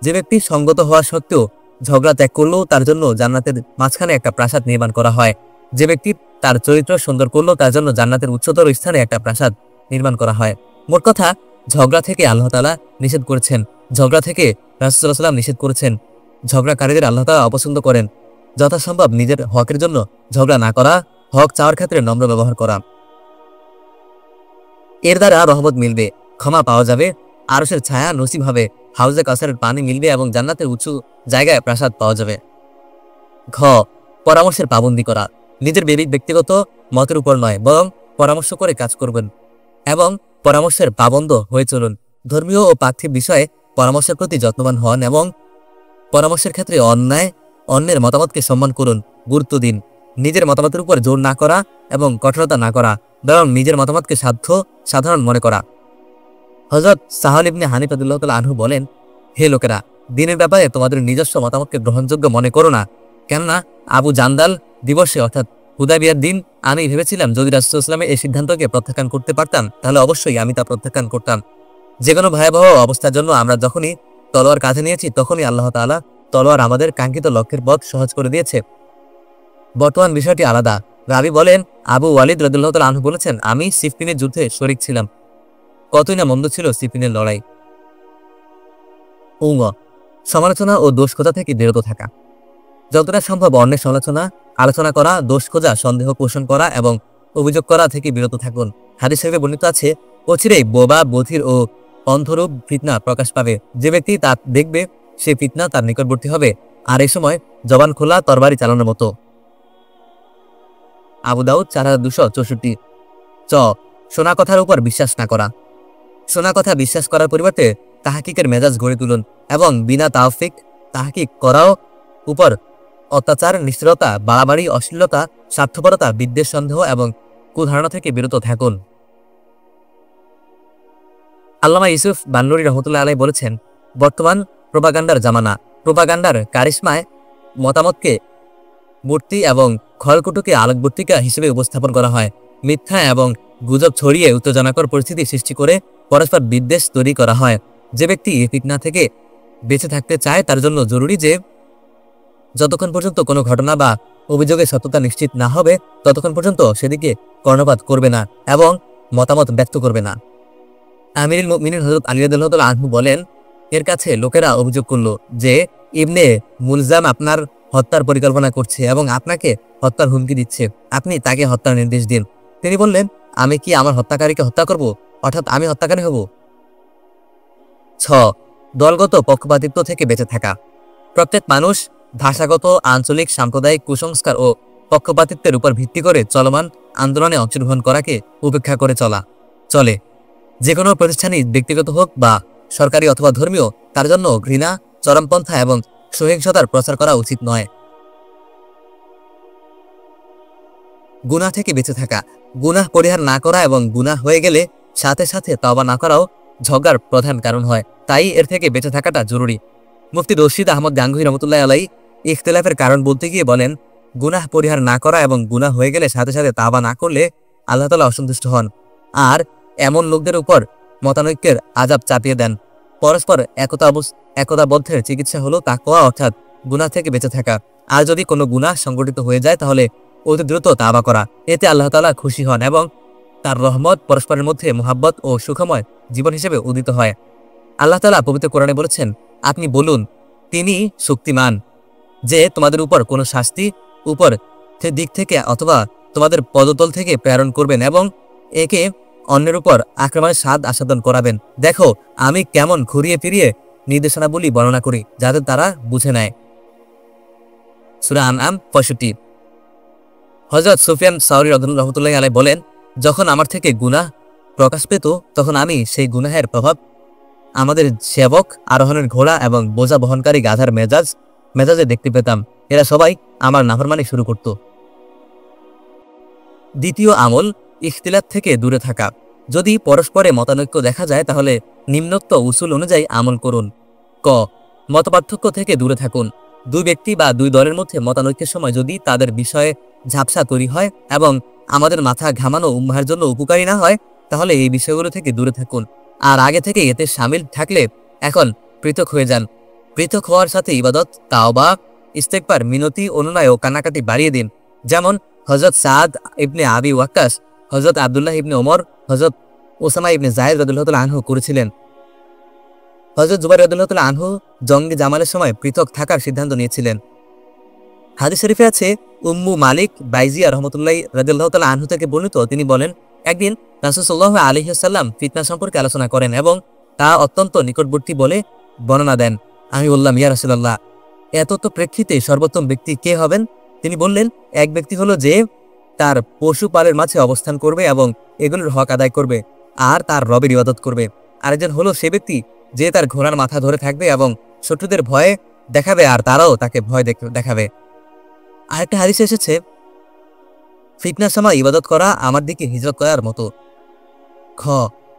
যে ব্যক্তি সঙ্গত হওয়া সত্ত্বেও ঝগড়া ত্যাগ করলো, তার জন্য জান্নাতের মাঝখানে একটা প্রাসাদ নির্মাণ করা হয়। যে ব্যক্তি তার চরিত্র সুন্দর করলো, তার জন্য জান্নাতের উচ্চতর স্থানে একটা প্রাসাদ নির্মাণ করা হয়। মোট কথা, ঝগড়া থেকে আল্লাহ তাআলা নিষেধ করেছেন, ঝগড়া থেকে রাসূলুল্লাহ সাল্লাল্লাহু আলাইহি ওয়াসাল্লাম নিষেধ করেছেন। ঝগড়াকারীদের আল্লাহ তাআলা অপছন্দ করেন। যথাসম্ভব নিজের হকের জন্য ঝগড়া না করা, হক চাওয়ার ক্ষেত্রে নম্র ব্যবহার করা। এর দ্বারা রহমত মিলবে, ক্ষমা পাওয়া যাবে, আরশের ছায়া নসিব হবে, হাউজে কাউসারের পানি মিলবে এবং জান্নাতের উঁচু জায়গায় প্রাসাদ পাওয়া যাবে। ঘ, পরামর্শের পাবন্দি করা। নিজের ব্যক্তিগত মতের উপর নয়, বরং পরামর্শ করে কাজ করবেন এবং পরামর্শের পাবন্দ হয়ে চলুন। ধর্মীয় ও পার্থিব বিষয়ে পরামর্শের প্রতি যত্নবান হন এবং পরামর্শের ক্ষেত্রে অন্যের মতামতকে সম্মান করুন, গুরুত্ব দিন। নিজের মতামতের উপর জোর না করা এবং কঠোরতা না করা, বরং নিজের মতামতকে সাধারণ মনে করা। হযরত সাহল ইবনে হানিফ রাদিয়াল্লাহু তাআলা আনহু বলেন, হে লোকেরা, দিনের ব্যাপারে তোমাদের নিজস্ব মতামতকে গ্রহণযোগ্য মনে করো না। কেননা আবু জান্দাল দিবসে অর্থাৎ হুদায়বিয়ার দিন আমি ভেবেছিলাম যদি রাসূলুল্লাহ সাল্লাল্লাহু আলাইহি ওয়াসাল্লামের এই সিদ্ধান্তকে প্রত্যাখ্যান করতে পারতাম, তাহলে অবশ্যই আমি তা প্রত্যাখ্যান করতাম। যে কোনো ভয়াবহ অবস্থার জন্য আমরা যখনই তলোয়ার কাঁধে নিয়েছি, তখনই আল্লাহ তাআলা তলোয়ার আমাদের কাঙ্ক্ষিত লক্ষ্যের পথ সহজ করে দিয়েছে। বর্তমান বিষয়টি আলাদা। রাবি বলেন, আবু ওয়ালিদ রাদিয়াল্লাহু তাআলা আনহু বলেছেন, আমি সিফিনের যুদ্ধে শরীক ছিলাম। কতই না মন্দ ছিল সিফিনের লড়াই। সমালোচনা ও দোষ খোঁজা থেকে বিরত থাকা। যতটা সম্ভব অন্যের সমালোচনা, আলোচনা করা, দোষ খোঁজা, সন্দেহ পোষণ করা এবং অভিযোগ করা থেকে বিরত থাকুন। হাদিস শরীফে বর্ণিত আছে, অচিরেই বোবা, বধির ও অন্ধরূপ ফিতনা প্রকাশ পাবে। যে ব্যক্তি তা দেখবে, সে ফিতনা তার নিকটবর্তী হবে, আর এই সময় জবান খোলা তরবারি চালানোর মতো। আবু দাউদ 4264। চ, শোনা কথার উপর বিশ্বাস না করা। শোনা কথা বিশ্বাস করার পরিবর্তে তাহকিকের মেজাজ গড়ে তুলুন এবং বিনা তাওফিক তাহকিক করাও উপর অত্যাচার, নিষ্ঠুরতা, বাড়াবাড়ি, অশ্লীলতা, স্বার্থপরতা, বিদ্বেষ, সন্দেহ এবং কুধারণা থেকে বিরত থাকুন। আল্লামা ইউসুফ বান্নুরী রহমতুল্লাহ আলাইহি বলেছেন, বর্তমান প্রোপাগান্ডার জামানা। প্রোপাগান্ডার কারিশমায় মতামতকে মূর্তি এবং খড়কুটোকে আলোকবর্তিকা হিসেবে উপস্থাপন করা হয়। মিথ্যা এবং গুজব ছড়িয়ে উত্তেজনাকর পরিস্থিতি সৃষ্টি করে পরস্পর বিদ্বেষ তৈরি করা হয়। যে ব্যক্তি এই ফিতনা থেকে বেঁচে থাকতে চায়, তার জন্য জরুরি যে যতক্ষণ পর্যন্ত কোনো ঘটনা বা অভিযোগের সত্যতা নিশ্চিত না হবে, ততক্ষণ পর্যন্ত সেদিকে কর্ণপাত করবে না এবং মতামত ব্যক্ত করবে না। আমিরুল মুমিনিন হযরত আলী রাদিয়াল্লাহু তাআলা আনহু বলেন, এর কাছে লোকেরা অভিযোগ করল যে ইবনে মুলজাম আপনার হত্যার পরিকল্পনা করছে এবং আপনাকে হত্যার হুমকি দিচ্ছে। আপনি তাকে হত্যার নির্দেশ দিন। তিনি বললেন, আমি কি আমার হত্যাকারীকে হত্যা করব, অর্থাৎ আমি হত্যাকারী হব? 6, দলগত পক্ষপাতিত্ব থেকে বেঁচে থাকা। প্রত্যেক মানুষ ভাষাগত, আঞ্চলিক, সাম্প্রদায়িক কুসংস্কার ও পক্ষপাতিত্বের উপর ভিত্তি করে চলমান আন্দোলনে অংশগ্রহণ করাকে উপেক্ষা করে চলে। যে কোনো প্রতিষ্ঠানই ব্যক্তিগত হোক বা সরকারি অথবা ধর্মীয়, তার জন্য ঘৃণা, চরমপন্থা এবং সহিংসতার প্রচার করা উচিত নয়। গুনাহ থেকে বেঁচে থাকা। গুনাহ পরিহার না করা এবং গুনাহ হয়ে গেলে সাথে সাথে তওবা না করাও ঝগড়ার প্রধান কারণ হয়। তাই এর থেকে বেঁচে থাকাটা জরুরি। মুফতি রশিদ আহমদ গাঙ্গুহি রহমতুল্লাহ আলাইহি ইখতিলাফের কারণ বলতে গিয়ে বলেন, গুনাহ পরিহার না করা এবং গুনাহ হয়ে গেলে সাথে সাথে তওবা না করলে আল্লাহ তাআলা অসন্তুষ্ট হন, আর এমন লোকদের উপর মতানৈক্যের আযাব চাপিয়ে দেন। পরস্পর একতাবদ্ধের চিকিৎসা হলো তাকওয়া, অর্থাৎ গুনাহ থেকে বেঁচে থাকা। আর যদি কোনো গুনাহ সংগঠিত হয়ে যায়, তাহলে অতি দ্রুত তওবা করা। এতে আল্লাহ তাআলা খুশি হন এবং তার রহমত পরস্পরের মধ্যে মুহাব্বত ও সুখময় জীবন হিসেবে উদিত হয়। আল্লাহ তাআলা পবিত্র কোরআনে বলেছেন, আপনি বলুন, তিনি শক্তিমান, যে তোমাদের উপর কোনো শাস্তি উপর দিক থেকে অথবা তোমাদের পদতল থেকে প্রেরণ করবেন এবং একে অন্যের উপর আক্রমণের স্বাদ আস্বাদন করাবেন। দেখো আমি কেমন ঘুরিয়ে ফিরিয়ে নির্দেশনাবলী বর্ণনা করি, যাতে তারা বুঝে নেয়। সূরা আনআম 65। হযরত সুফিয়ান সাওরী রাহমাতুল্লাহি আলাইহি বলেন, যখন আমার থেকে গুনাহ প্রকাশ পেত, তখন আমি সেই গুনাহের প্রভাব আমাদের সেবক, আরোহণের ঘোড়া এবং বোঝা বহনকারী গাধার মেজাজে দেখতে পেতাম। এরা সবাই আমার নাফরমানি শুরু করত। দ্বিতীয় আমল, ইখতিলাত থেকে দূরে থাকা। যদি পরস্পরে মতানৈক্য দেখা যায় তাহলে নিম্নোক্ত উসুল অনুযায়ী আমল করুন। ক, মতপার্থক্য থেকে দূরে থাকুন। দুই ব্যক্তি বা দুই দলের মধ্যে মতানৈক্যের সময় যদি তাদের বিষয়ে ঝাপসা তৈরি হয় এবং আমাদের মাথা ঘামানো উম্মাহের জন্য উপকারী না হয়, তাহলে এই বিষয়গুলো থেকে দূরে থাকুন। আর আগে থেকে এতে সামিল থাকলে এখন পৃথক হয়ে যান। পৃথক হওয়ার সাথে ইবাদত, তাওবা, ইস্তেগফার, মিনতি, অনুনয় ও কান্নাকাটি বাড়িয়ে দিন। যেমন হযরত সাদ ইবনে আবি ওয়াক্কাস, হযরত আব্দুল্লাহ ইবনে ওমর, হযরত ওসামা ইবনে যায়েদ রাদিয়াল্লাহু তাআলা আনহু করেছিলেন। হযরত জুবাইর রাদিয়াল্লাহু তাআলা আনহু জঙ্গে জামালের সময় পৃথক থাকার সিদ্ধান্ত নিয়েছিলেন। হাদিস শরীফে আছে, উম্মু মালিক বাইজিয়া রহমতুল্লাহ রাদিয়াল্লাহু তাআলা আনহু থেকে বর্ণিত, তিনি বলেন, একদিন রাসূল সাল্লাল্লাহু আলাইহি ওয়াসাল্লাম ফিতনা সম্পর্কে আলোচনা করেন এবং তা অত্যন্ত নিকটবর্তী বলে বর্ণনা দেন। আমি বললাম, ইয়া রাসূলুল্লাহ, এত তো প্রেক্ষিতে সর্বোত্তম ব্যক্তি কে হবেন? তিনি বললেন, এক ব্যক্তি হলো যে তার পশুপালের মাঝে অবস্থান করবে এবং এগুলোর হক আদায় করবে আর তার রবের ইবাদত করবে। আরেকজন হলো সে ব্যক্তি যে তার ঘোড়ার মাথা ধরে থাকবে এবং শত্রুদের ভয়ে দেখাবে আর তারাও তাকে ভয় দেখাবে। আরেকটা হাদিসে এসেছে, ফিতনার সময় ইবাদত করা আমার দিকে হিজরত করার মতো। খ,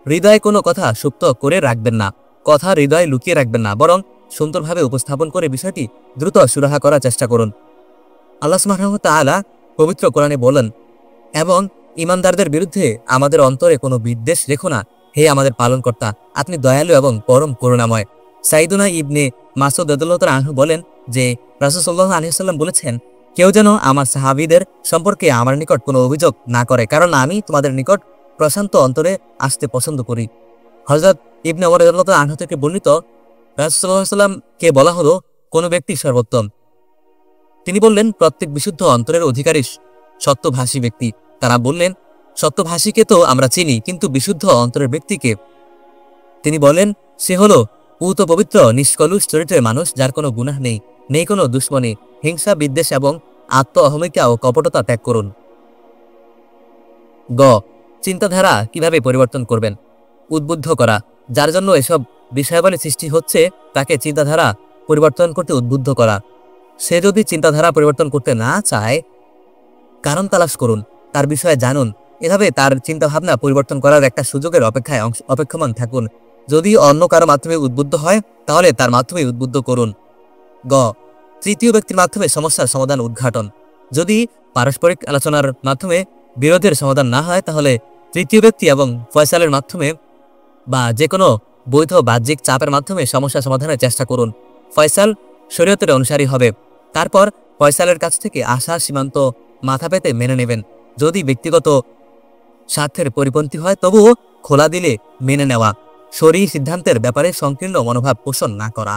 হৃদয়ে কোনো কথা সুপ্ত করে রাখবেন না। কথা হৃদয়ে লুকিয়ে রাখবেন না, বরং সুন্দরভাবে উপস্থাপন করে বিষয়টি দ্রুত সুরাহা করার চেষ্টা করুন। আল্লাহ সুবহানাহু ওয়া তাআলা পবিত্র কোরআনে বলেন, এবং ঈমানদারদের বিরুদ্ধে আমাদের অন্তরে কোনো বিদ্বেষ রেখো না, হে আমাদের পালনকর্তা, আপনি দয়ালু এবং পরম করুণাময়। সাইদুনা ইবনে মাসউদ রাদিয়াল্লাহু তাআলা আনহু বলেন যে রাসূল সাল্লাল্লাহু আলাইহি ওয়াসাল্লাম বলেছেন, কেউ যেন আমার সাহাবীদের সম্পর্কে আমার নিকট কোনো অভিযোগ না করে, কারণ আমি তোমাদের নিকট প্রশান্ত অন্তরে আসতে পছন্দ করি। হযরত ইবনে ওমর রাদিয়াল্লাহু তাআলা আনহু থেকে বর্ণিত, রাসূল সাল্লাল্লাহু আলাইহি ওয়াসাল্লামকে বলা হলো, কোন ব্যক্তি সর্বোত্তম? তিনি বললেন, প্রত্যেক বিশুদ্ধ অন্তরের অধিকারী সত্যভাষী ব্যক্তি। তারা বললেন, সত্যভাষীকে তো আমরা চিনি, কিন্তু বিশুদ্ধ অন্তরের ব্যক্তিকে? তিনি বলেন, সে হলো পূত পবিত্র নিষ্কলুষ চরিত্রের মানুষ, যার কোনো গুনাহ নেই, নেই কোনো দুশ্মনী, হিংসা, বিদ্বেষ এবং আত্ম অহমিকা ও কপটতা ত্যাগ করুন। গ, চিন্তাধারা কিভাবে পরিবর্তন করবেন? উদ্বুদ্ধ করা। যার জন্য এসব বিষয়াবলী সৃষ্টি হচ্ছে তাকে চিন্তাধারা পরিবর্তন করতে উদ্বুদ্ধ করা। সে যদি চিন্তাধারা পরিবর্তন করতে না চায়, কারণ তালাশ করুন, তার বিষয়ে জানুন। এভাবে তার চিন্তাভাবনা পরিবর্তন করার একটা সুযোগের অপেক্ষায় অপেক্ষমান থাকুন। যদি অন্য কারো মাধ্যমে উদ্বুদ্ধ হয়, তাহলে তার মাধ্যমে উদ্বুদ্ধ করুন। গ, তৃতীয় ব্যক্তির মাধ্যমে সমস্যার সমাধান উদ্ঘাটন। যদি পারস্পরিক আলোচনার মাধ্যমে বিরোধের সমাধান না হয়, তাহলে তৃতীয় ব্যক্তি এবং ফয়সালের মাধ্যমে বা যে কোনো বৈধ বাহ্যিক চাপের মাধ্যমে সমস্যা সমাধানের চেষ্টা করুন। ফয়সাল শরীয়তের অনুসারী হবে। তারপর ফয়সালের কাছ থেকে আশা সীমান্ত মাথা পেতে মেনে নেবেন। যদি ব্যক্তিগত স্বার্থের পরিপন্থী হয়, তবুও খোলা দিলে মেনে নেওয়া। শরঈ সিদ্ধান্তের ব্যাপারে সংকীর্ণ মনোভাব পোষণ না করা।